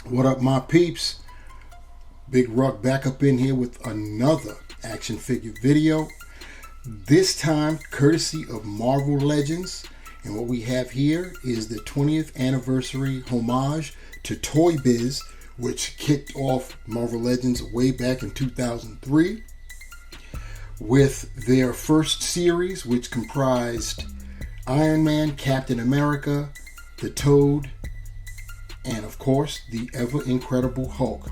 What up, my peeps? Big Ruck back up in here with another action figure video. This time courtesy of Marvel Legends. And what we have here is the 20th anniversary homage to Toybiz, which kicked off Marvel Legends way back in 2003 with their first series, which comprised Iron Man, Captain America, the Toad, and of course the ever incredible Hulk.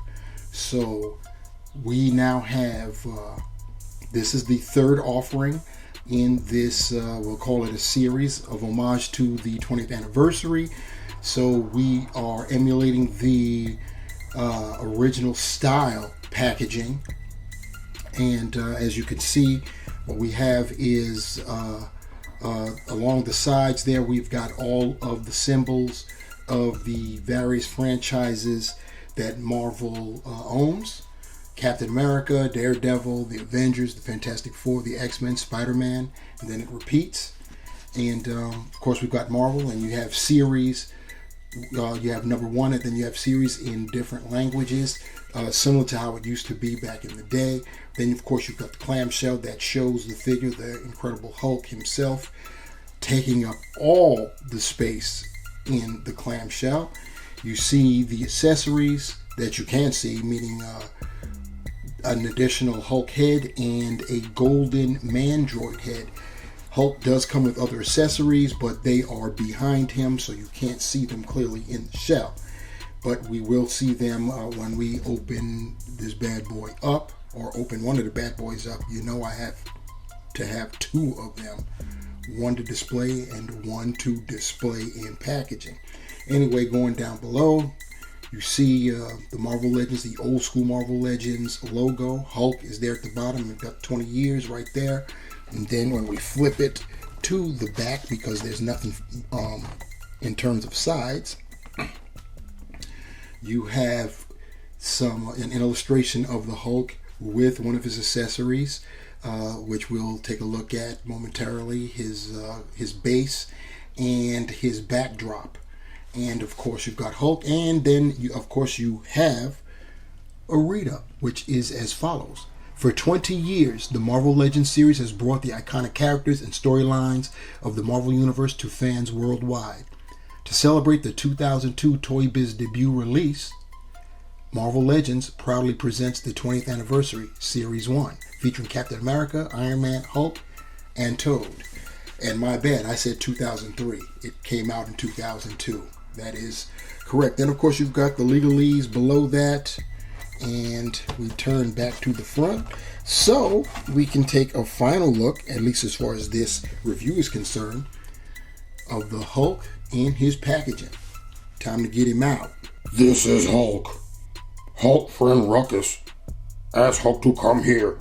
So we now have this is the third offering in this we'll call it a series of homage to the 20th anniversary. So we are emulating the original style packaging, and as you can see, what we have is along the sides there we've got all of the symbols of the various franchises that Marvel owns. Captain America, Daredevil, the Avengers, the Fantastic Four, the X-Men, Spider-Man, and then it repeats. And of course we've got Marvel, and you have series. You have number one, and then you have series in different languages, similar to how it used to be back in the day. Then of course you've got the clamshell that shows the figure, the Incredible Hulk himself, taking up all the space in the clamshell. You see the accessories that you can see, meaning an additional Hulk head and a golden Mandroid head. Hulk does come with other accessories, but they are behind him, so you can't see them clearly in the shell. But we will see them when we open this bad boy up, or open one of the bad boys up. You know I have to have two of them, one to display and one to display in packaging. Anyway, going down below, you see the Marvel Legends, the old school Marvel Legends logo. Hulk is there at the bottom. We've got 20 years right there. And then when we flip it to the back, because there's nothing in terms of sides, you have an illustration of the Hulk with one of his accessories, which we'll take a look at momentarily, his base and his backdrop. And of course you've got Hulk, and then of course you have a read-up, which is as follows. For 20 years, the Marvel Legends series has brought the iconic characters and storylines of the Marvel Universe to fans worldwide. To celebrate the 2002 Toybiz debut release, Marvel Legends proudly presents the 20th anniversary Series 1, featuring Captain America, Iron Man, Hulk, and Toad. And my bad, I said 2003. It came out in 2002. That is correct. Then, of course, you've got the legalese below that. And we turn back to the front. So we can take a final look, at least as far as this review is concerned, of the Hulk and his packaging. Time to get him out. This is Hulk. Hulk friend Ruckus asked Hulk to come here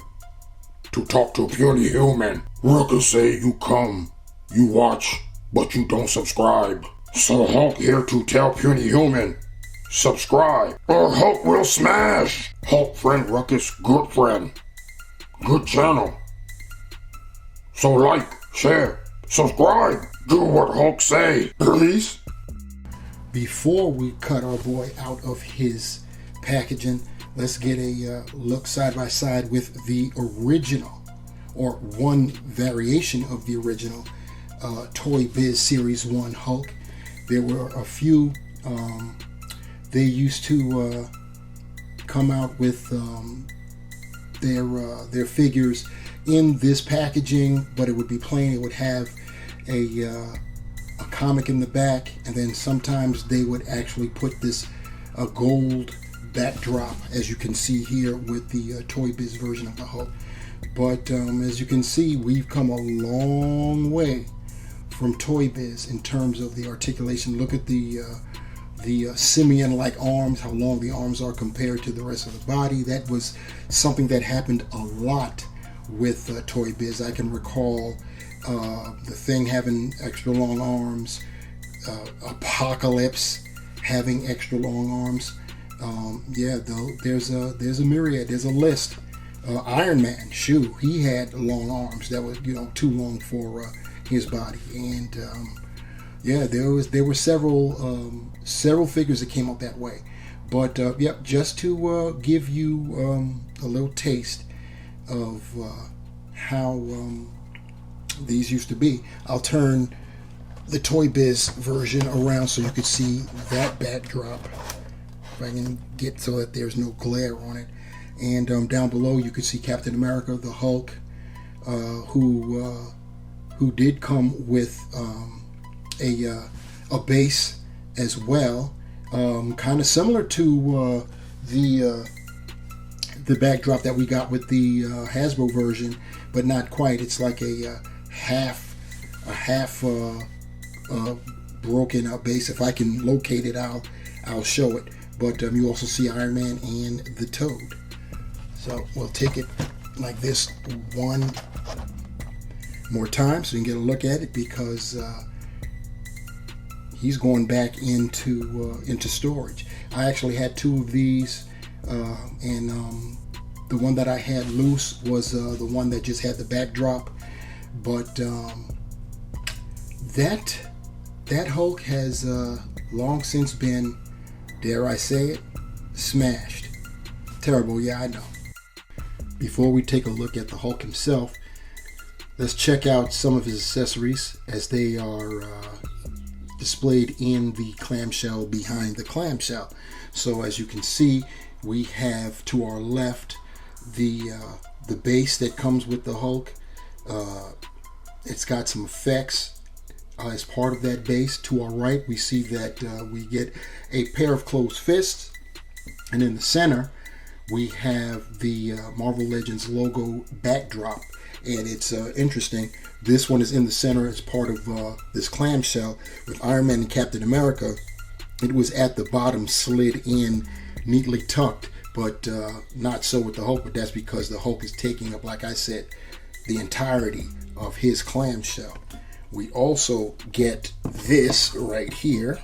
to talk to puny human. Ruckus say you come, you watch, but you don't subscribe. So Hulk here to tell puny human, subscribe or Hulk will smash. Hulk friend Ruckus, good friend, good channel. So like, share, subscribe, do what Hulk say, please. Before we cut our boy out of his packaging, let's get a look side by side with the original, or one variation of the original Toybiz Series 1 Hulk. There were a few. They used to come out with their figures in this packaging, but it would be plain. It would have a comic in the back, and then sometimes they would actually put a gold backdrop, as you can see here with the Toybiz version of the Hulk. But as you can see, we've come a long way from Toybiz in terms of the articulation. Look at the simian-like arms, how long the arms are compared to the rest of the body. That was something that happened a lot with Toybiz. I can recall the Thing having extra long arms, Apocalypse having extra long arms. There's a myriad, there's a list. Iron Man, he had long arms that were too long for his body, and there were several figures that came out that way. But yep, just to give you a little taste of how these used to be. I'll turn the Toybiz version around so you could see that backdrop. If I can get so that there's no glare on it. And down below you can see Captain America, the Hulk, who did come with a base as well, kind of similar to the backdrop that we got with the Hasbro version, but not quite. It's like a half broken up base. If I can locate it, I'll show it. But you also see Iron Man and the Toad. So we'll take it like this one more time so you can get a look at it, because he's going back into storage. I actually had two of these, and the one that I had loose was the one that just had the backdrop. But that Hulk has long since been, dare I say it, smashed. Terrible, yeah, I know. Before we take a look at the Hulk himself, let's check out some of his accessories as they are displayed in the clamshell behind the clamshell. So as you can see, we have to our left the base that comes with the Hulk. It's got some effects as part of that base. To our right, we see that we get a pair of closed fists, and in the center we have the Marvel Legends logo backdrop. And it's interesting. This one is in the center as part of this clamshell with Iron Man and Captain America. It was at the bottom, slid in, neatly tucked, but not so with the Hulk. But that's because the Hulk is taking up, like I said, the entirety of his clamshell. We also get this right here.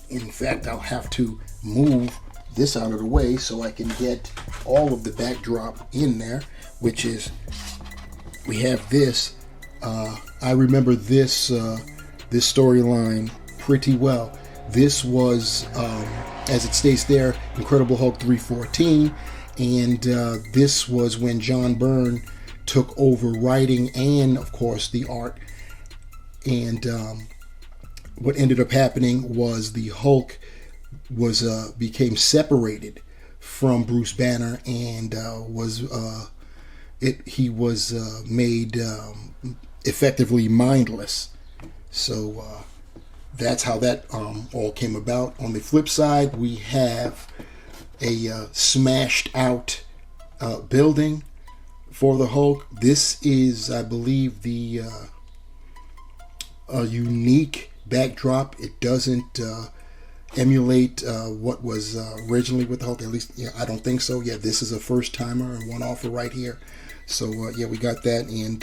In fact, I'll have to move this out of the way so I can get all of the backdrop in there, which is, we have this. I remember this this storyline pretty well. This was, as it states there, Incredible Hulk 314, and this was when John Byrne took over writing and, of course, the art. And what ended up happening was the Hulk was became separated from Bruce Banner, and he was made effectively mindless. So that's how that all came about. On the flip side, we have a smashed out building for the Hulk. This is, I believe, the a unique backdrop. It doesn't emulate what was originally with the Hulk. At least, yeah, I don't think so. Yeah, this is a first timer and one offer right here. So yeah, we got that. And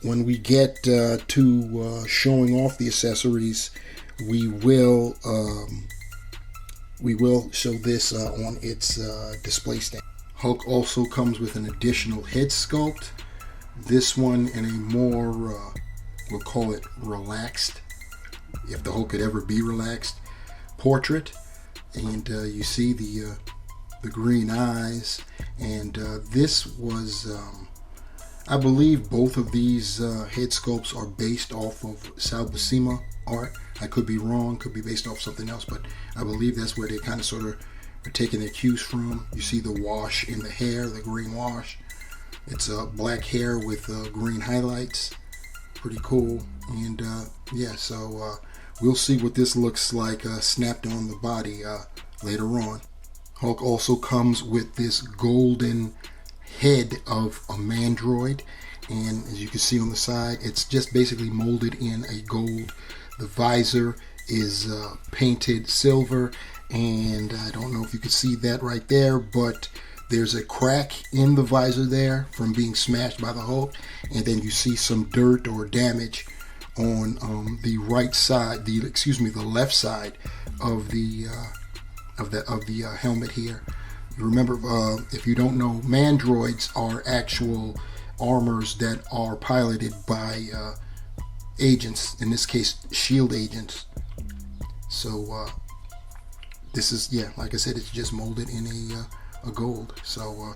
when we get to showing off the accessories, we will show this on its display stand. Hulk also comes with an additional head sculpt. This one in a more, we'll call it relaxed, if the Hulk could ever be relaxed, portrait. And you see the green eyes. And this was, I believe both of these head sculpts are based off of Sal Buscema art. I could be wrong, could be based off something else, but I believe that's where they kind of sort of are taking their cues from. You see the wash in the hair, the green wash. It's black hair with green highlights. Pretty cool. And yeah, so we'll see what this looks like snapped on the body later on. Hulk also comes with this golden head of a Mandroid, and as you can see on the side, it's just basically molded in a gold. The visor is painted silver, and I don't know if you can see that right there, but there's a crack in the visor there from being smashed by the Hulk, and then you see some dirt or damage on the right side, the left side of the helmet here. Remember, if you don't know, Mandroids are actual armors that are piloted by agents, in this case, SHIELD agents. So this is, yeah, like I said, it's just molded in a gold. So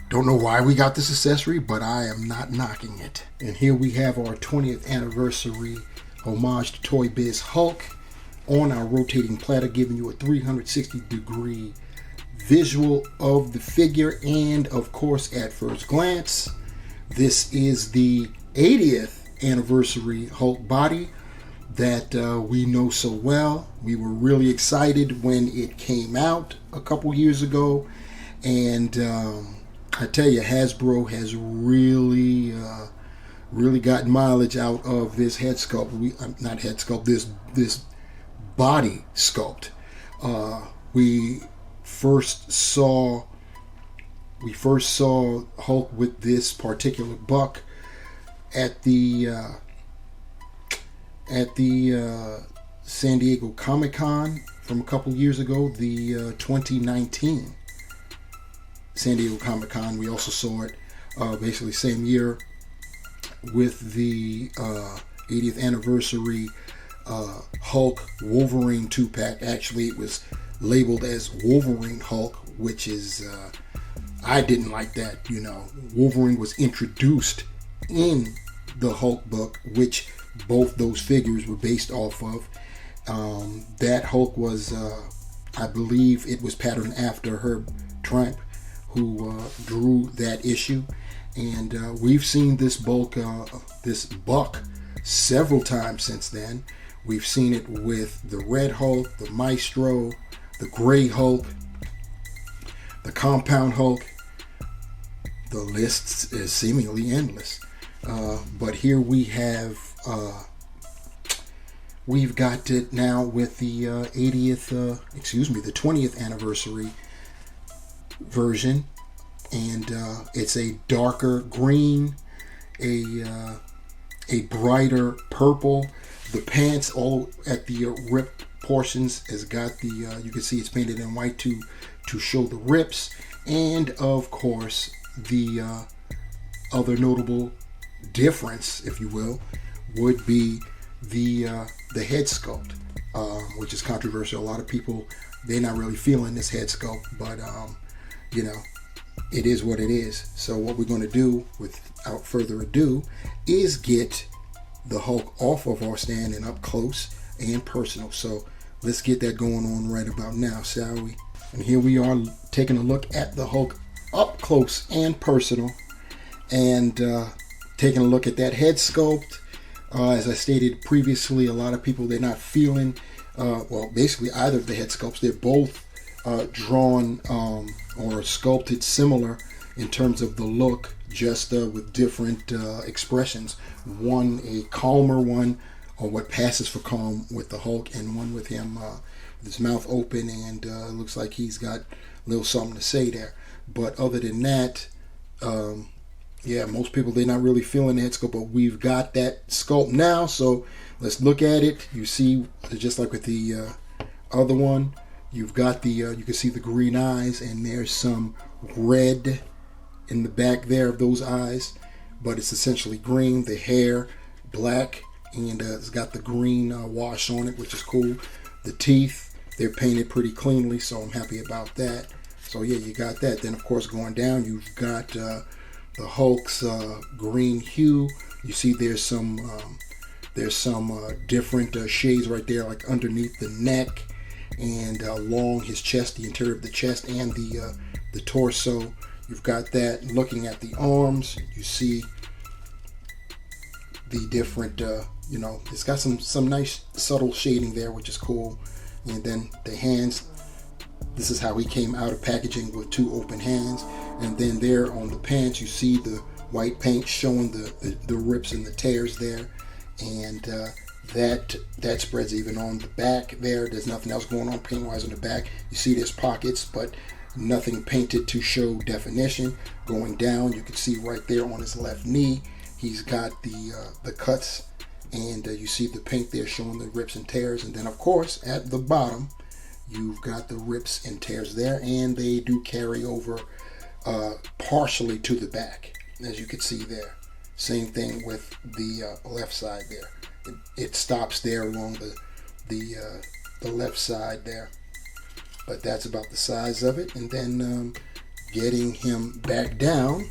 don't know why we got this accessory, but I am not knocking it. And here we have our 20th anniversary homage to Toybiz Hulk on our rotating platter, giving you a 360-degree visual of the figure. And of course, at first glance, this is the 80th anniversary Hulk body that we know so well. We were really excited when it came out a couple years ago, and I tell you, Hasbro has really gotten mileage out of this head sculpt. Not head sculpt. This body sculpt. We first saw Hulk with this particular buck at the San Diego Comic-Con from a couple years ago, the 2019 San Diego Comic-Con. We also saw it basically same year with the 80th anniversary Hulk Wolverine 2-pack. Actually, it was labeled as Wolverine Hulk, which is I didn't like that. You know, Wolverine was introduced in the Hulk book, which both those figures were based off of. That Hulk was, I believe, it was patterned after Herb Tramp, who drew that issue, and we've seen this buck several times since then. We've seen it with the Red Hulk, the Maestro, the Gray Hulk, the Compound Hulk. The list is seemingly endless. But here we have, we've got it now with the 20th anniversary version, and it's a darker green, a brighter purple. The pants, all at the ripped portions, has got the you can see it's painted in white to show the rips, and of course the other notable difference, if you will, would be the head sculpt, which is controversial. A lot of people, they're not really feeling this head sculpt, but you know, it is what it is. So what we're going to do, without further ado, is get the Hulk off of our stand and up close and personal. So let's get that going on right about now, shall we? And here we are taking a look at the Hulk up close and personal, and taking a look at that head sculpt. As I stated previously, a lot of people, they're not feeling, well, basically either of the head sculpts. They're both drawn or sculpted similar in terms of the look, just with different expressions. One a calmer one, or what passes for calm with the Hulk, and one with him with his mouth open, and looks like he's got a little something to say there. But other than that, yeah, most people, they're not really feeling the head sculpt, but we've got that sculpt now, so let's look at it. You see, just like with the other one, you've got the you can see the green eyes, and there's some red in the back there of those eyes, but it's essentially green. The hair black, and it's got the green wash on it, which is cool. The teeth, they're painted pretty cleanly, so I'm happy about that. So yeah, you got that. Then of course, going down, you've got the Hulk's green hue. You see there's some different shades right there, like underneath the neck and along his chest, the interior of the chest and the torso. You've got that. Looking at the arms, you see the different, you know, it's got some nice subtle shading there, which is cool. And then the hands, this is how he came out of packaging, with two open hands. And then there on the pants, you see the white paint showing the rips and the tears there. And that spreads even on the back there. There's nothing else going on paint-wise on the back. You see there's pockets, but nothing painted to show definition. Going down, you can see right there on his left knee, he's got the cuts, and you see the paint there showing the rips and tears. And then of course at the bottom, you've got the rips and tears there, and they do carry over partially to the back, as you can see there. Same thing with the left side there. It stops there along the left side there. but that's about the size of it. And then getting him back down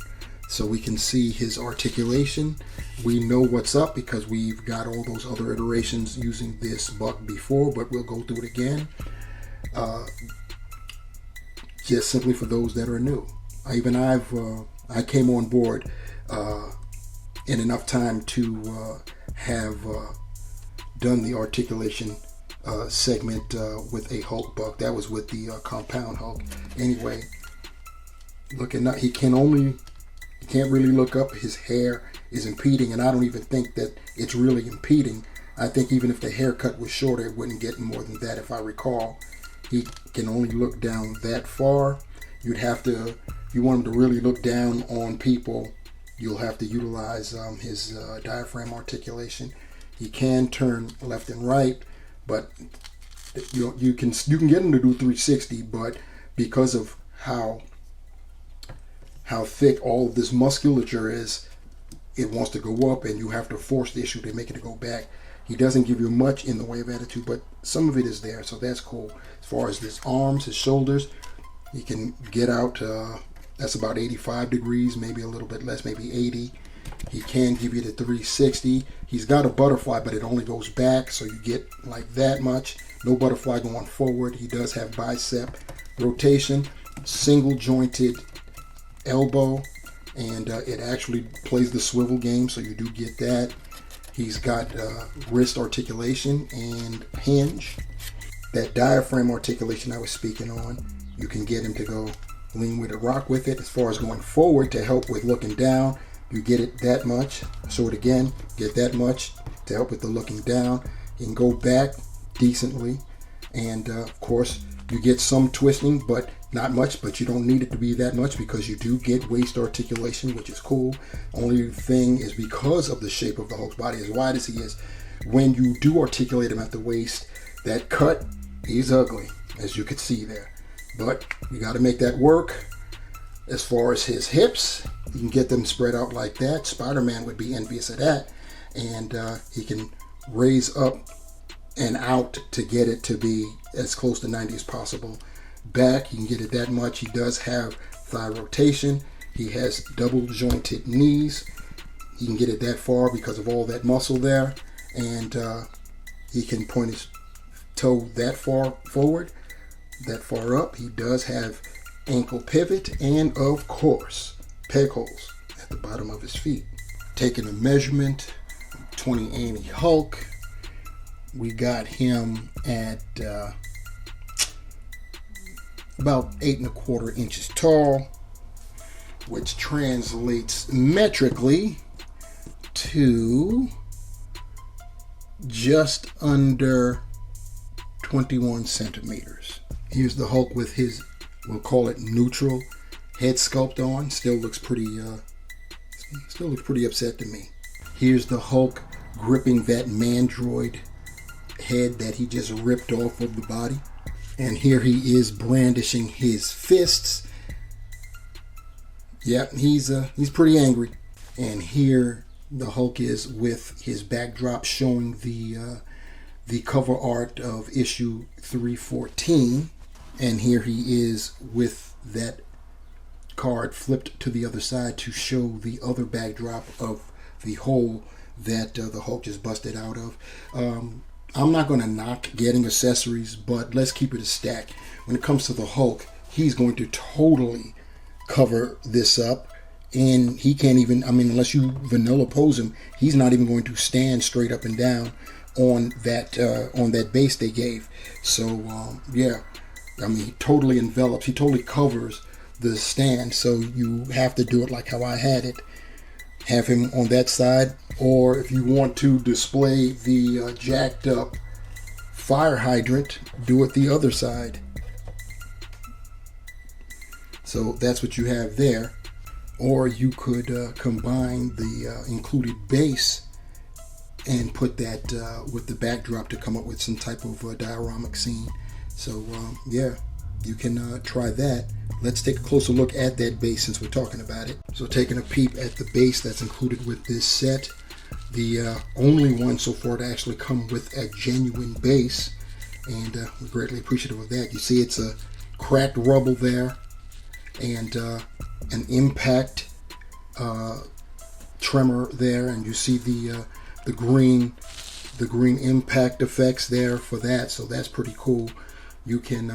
so we can see his articulation. We know what's up because we've got all those other iterations using this buck before, but we'll go through it again. Just simply for those that are new. I came on board in enough time to have done the articulation segment with a Hulk buck. That was with the compound Hulk. Anyway, looking up, he can't really look up. His hair is impeding, and I don't even think that it's really impeding. I think even if the haircut was shorter, it wouldn't get more than that, if I recall. He can only look down that far. You'd have to, if you want him to really look down on people, you'll have to utilize his diaphragm articulation. He can turn left and right, but you can get him to do 360, but because of how thick all of this musculature is, it wants to go up, and you have to force the issue to make it to go back. He doesn't give you much in the way of attitude, but some of it is there, so that's cool. As far as his arms, his shoulders, he can get out, that's about 85 degrees, maybe a little bit less, maybe 80. He can give you the 360. He's got a butterfly, but it only goes back, so you get like that much. No butterfly going forward. He does have bicep rotation, single jointed elbow, and it actually plays the swivel game, so you do get that. He's got wrist articulation and hinge. That diaphragm articulation I was speaking on, you can get him to go lean with it, rock with it. As far as going forward to help with looking down, you get it that much. So it again, get that much to help with the looking down. You can go back decently, and of course you get some twisting, but not much. But you don't need it to be that much because you do get waist articulation, which is cool. Only thing is, because of the shape of the Hulk's body, as wide as he is, when you do articulate him at the waist, that cut is ugly, as you could see there. But you got to make that work. As far as his hips, you can get them spread out like that. Spider-Man would be envious of that. And he can raise up and out to get it to be as close to 90 as possible. Back, you can get it that much. He does have thigh rotation. He has double jointed knees. You can get it that far because of all that muscle there. And he can point his toe that far forward, that far up. He does have ankle pivot, and of course peg holes at the bottom of his feet. Taking a measurement, 20 Annie Hulk, we got him at about 8¼ inches tall, which translates metrically to just under 21 centimeters. Here's the Hulk with his, we'll call it neutral head sculpt on. Still looks pretty upset to me. Here's the Hulk gripping that Mandroid head that he just ripped off of the body. And here he is brandishing his fists. Yeah, he's pretty angry. And here the Hulk is with his backdrop showing the cover art of issue 314. And here he is with that card flipped to the other side to show the other backdrop of the hole that the Hulk just busted out of. I'm not going to knock getting accessories, but let's keep it a stack. When it comes to the Hulk, he's going to totally cover this up. And he can't even, unless you vanilla pose him, he's not even going to stand straight up and down on that base they gave. So, yeah. He totally envelops, he totally covers the stand, so you have to do it like how I had it. Have him on that side, or if you want to display the jacked up fire hydrant, do it the other side. So that's what you have there. Or you could combine the included base and put that with the backdrop to come up with some type of dioramic scene. So, yeah, you can try that. Let's take a closer look at that base since we're talking about it. So taking a peep at the base that's included with this set. The only one so far to actually come with a genuine base. and we're greatly appreciative of that. You see it's a cracked rubble there, and an impact tremor there, and you see the green impact effects there for that, so that's pretty cool. You can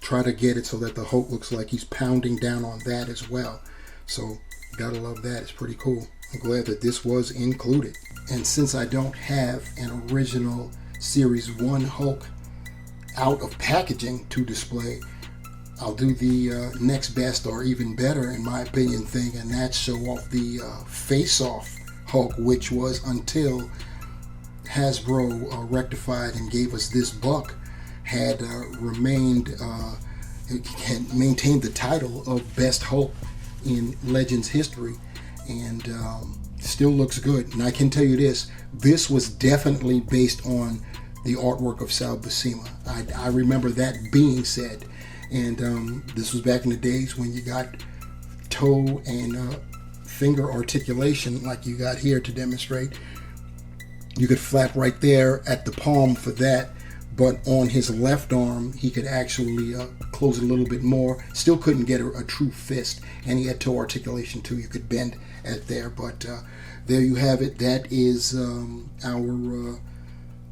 try to get it so that the Hulk looks like he's pounding down on that as well, so gotta love that. It's pretty cool. I'm glad that this was included. And since I don't have an original Series 1 Hulk out of packaging to display, I'll do the next best or even better, in my opinion, thing, and that's show off the face-off Hulk, which was, until Hasbro rectified and gave us this buck, had remained, had maintained the title of Best Hulk in Legends history, and still looks good. And I can tell you this was definitely based on the artwork of Sal Buscema. I remember that being said. And this was back in the days when you got toe and finger articulation like you got here to demonstrate. You could flap right there at the palm for that, but on his left arm he could actually close it a little bit more. Still couldn't get a true fist, and he had toe articulation too. You could bend at there, but there you have it. That is our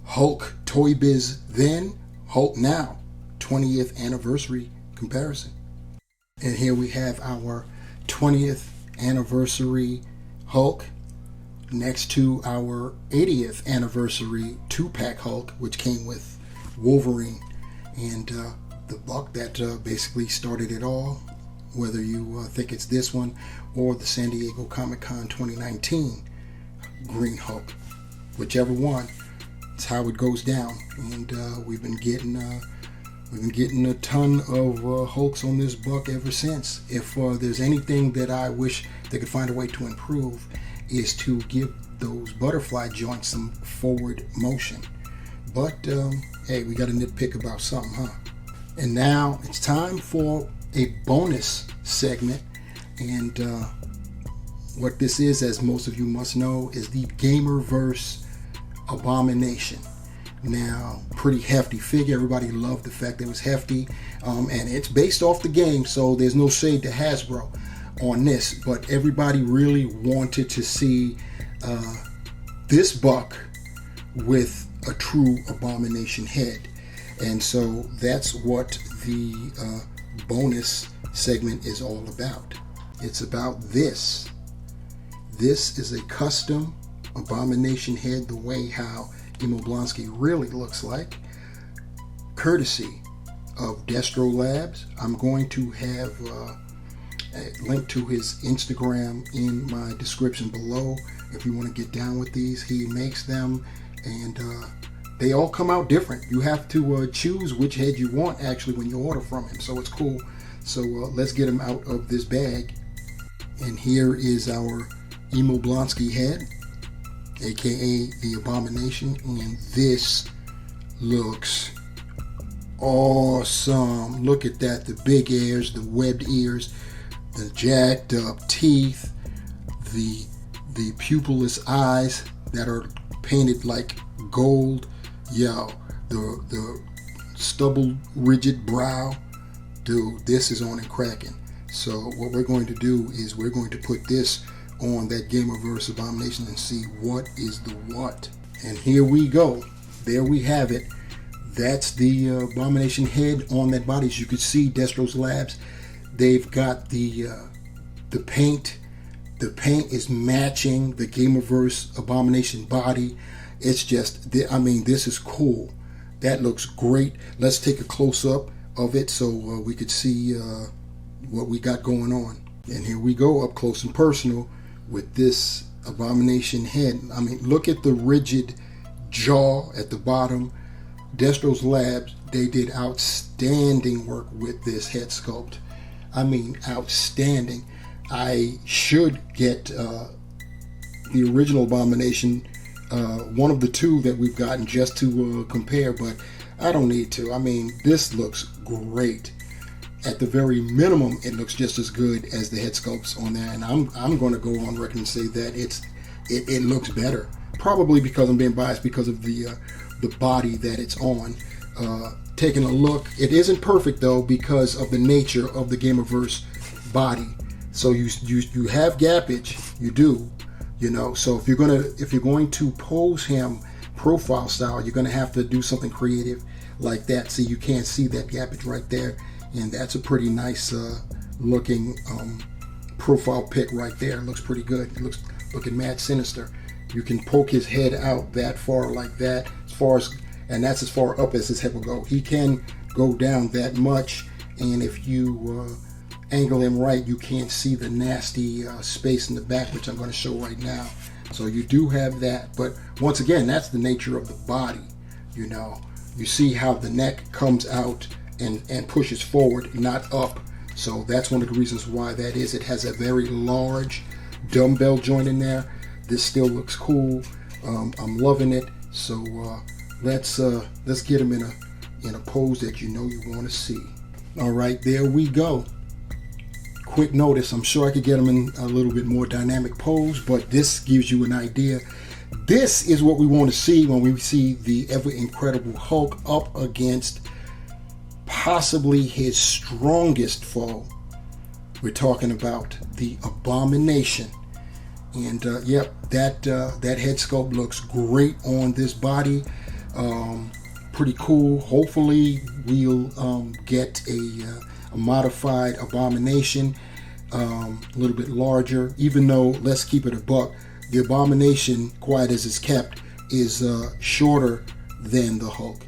Hulk Toybiz then, Hulk now 20th anniversary comparison. And here we have our 20th anniversary Hulk next to our 80th anniversary 2-pack Hulk, which came with Wolverine and the buck that basically started it all, whether you think it's this one or the San Diego Comic-Con 2019 Green Hulk. Whichever one, it's how it goes down. And we've been getting a ton of Hulks on this buck ever since. If there's anything that I wish they could find a way to improve, is to give those butterfly joints some forward motion. But hey, we got to nitpick about something, huh? And now it's time for a bonus segment. And what this is, as most of you must know, is the Gamerverse Abomination. Now, pretty hefty figure. Everybody loved the fact that it was hefty, and it's based off the game, so there's no shade to Hasbro on this, but everybody really wanted to see this buck with a true Abomination head, and so that's what the bonus segment is all about. It's about this. This is a custom Abomination head, the way how Emo Blonsky really looks like, courtesy of Destro Labs. I'm going to have a link to his Instagram in my description below if you want to get down with these. He makes them, and they all come out different. You have to choose which head you want actually when you order from him, so it's cool. So let's get him out of this bag. And here is our Emo Blonsky head, aka the Abomination, and this looks awesome. Look at that, the big ears, the webbed ears, the jacked up teeth, the pupilless eyes that are painted like gold. Yo, the stubble rigid brow. Dude, this is on and cracking. So what we're going to do is we're going to put this on that Gamerverse Abomination and see what is the what. And here we go. There we have it. That's the Abomination head on that body. As you can see, Destro's Labs, they've got the paint. The paint is matching the Gamerverse Abomination body. It's just, I mean, this is cool. That looks great. Let's take a close-up of it so we could see what we got going on. And here we go, up close and personal with this Abomination head. I mean, look at the rigid jaw at the bottom. Destro's Labs, they did outstanding work with this head sculpt. I mean, outstanding. I should get the original Abomination, one of the two that we've gotten, just to compare, but I don't need to. I mean, this looks great. At the very minimum, it looks just as good as the head sculpts on there, and I'm going to go on record and say that it looks better. Probably because I'm being biased because of the body that it's on. taking a look. It isn't perfect though because of the nature of the Gamerverse body. So you have gappage, you do, So if you're going to pose him profile style, you're gonna have to do something creative like that. See, you can't see that gappage right there, and that's a pretty nice looking profile pic right there. It looks pretty good. It looks looking mad sinister. You can poke his head out that far like that, and that's as far up as his head will go. He can go down that much, and if you angle him right, you can't see the nasty space in the back, which I'm going to show right now. So you do have that, but once again, that's the nature of the body. You see how the neck comes out and pushes forward, not up. So that's one of the reasons why that is. It has a very large dumbbell joint in there. This still looks cool. I'm loving it. So let's get him in a pose that you want to see. All right, there we go. Quick notice, I'm sure I could get him in a little bit more dynamic pose, but this gives you an idea. This is what we want to see when we see the ever incredible Hulk up against possibly his strongest foe. We're talking about the Abomination. And yep, that head sculpt looks great on this body. Pretty cool. Hopefully we'll get a modified Abomination, a little bit larger, even though, let's keep it a buck, the Abomination, quiet as it's kept, is shorter than the Hulk.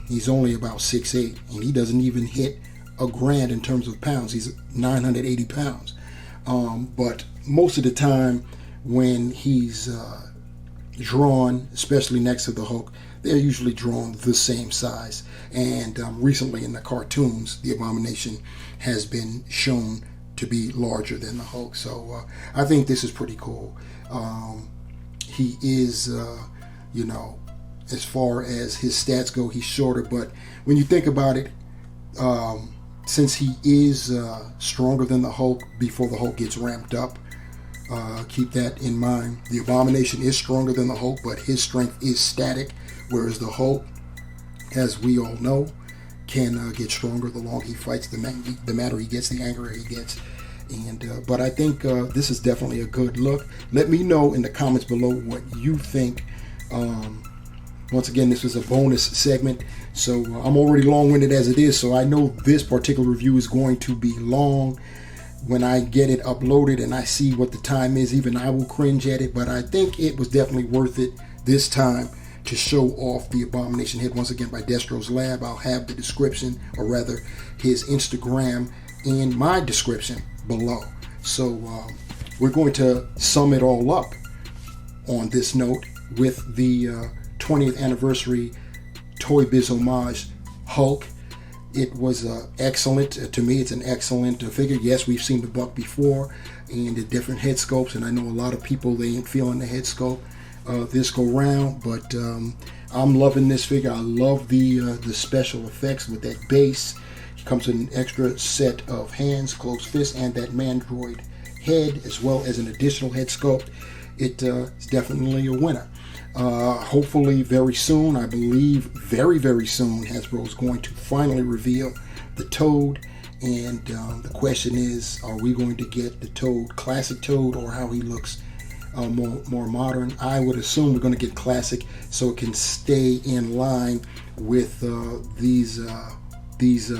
He's only about 6'8", and he doesn't even hit a grand in terms of pounds. He's 980 pounds. But most of the time when he's drawn, especially next to the Hulk, they're usually drawn the same size. And recently in the cartoons, the Abomination has been shown to be larger than the Hulk. So I think this is pretty cool. He is, as far as his stats go, he's shorter. But when you think about it, since he is stronger than the Hulk before the Hulk gets ramped up, keep that in mind. The Abomination is stronger than the Hulk, but his strength is static, whereas the Hulk, as we all know, can get stronger the longer he fights, the madder he gets, the angrier he gets. And but I think this is definitely a good look. Let me know in the comments below what you think. Once again, this was a bonus segment, so I'm already long-winded as it is, so I know this particular review is going to be long. When I get it uploaded and I see what the time is, even I will cringe at it, but I think it was definitely worth it this time to show off the Abomination head once again by Destro's Lab. I'll have the description, or rather his Instagram, in my description below. So we're going to sum it all up on this note with the 20th anniversary Toybiz homage Hulk. It was excellent. To me, it's an excellent figure. Yes, we've seen the buck before and the different head sculpts, and I know a lot of people, they ain't feeling the head sculpt this go round, but I'm loving this figure. I love the special effects with that base. He comes with an extra set of hands, closed fists, and that Mandroid head, as well as an additional head sculpt. It's definitely a winner. Hopefully very soon, I believe very, very soon, Hasbro is going to finally reveal the Toad. And the question is, are we going to get the Toad, classic Toad, or how he looks more modern? I would assume we're going to get classic, so it can stay in line with these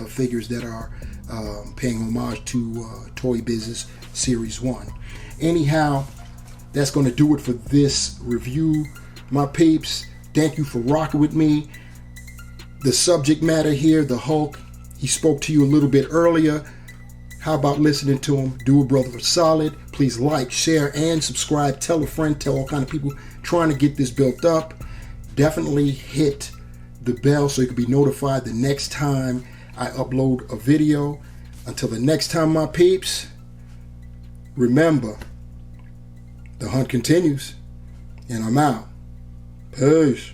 figures that are paying homage to Toybiz's Series 1. Anyhow, that's going to do it for this review, my peeps. Thank you for rocking with me. The subject matter here, the Hulk, he spoke to you a little bit earlier. How about listening to him? Do a brother a solid. Please like, share, and subscribe. Tell a friend, tell all kind of people trying to get this built up. Definitely hit the bell so you can be notified the next time I upload a video. Until the next time, my peeps, remember, the hunt continues, and I'm out. Peace.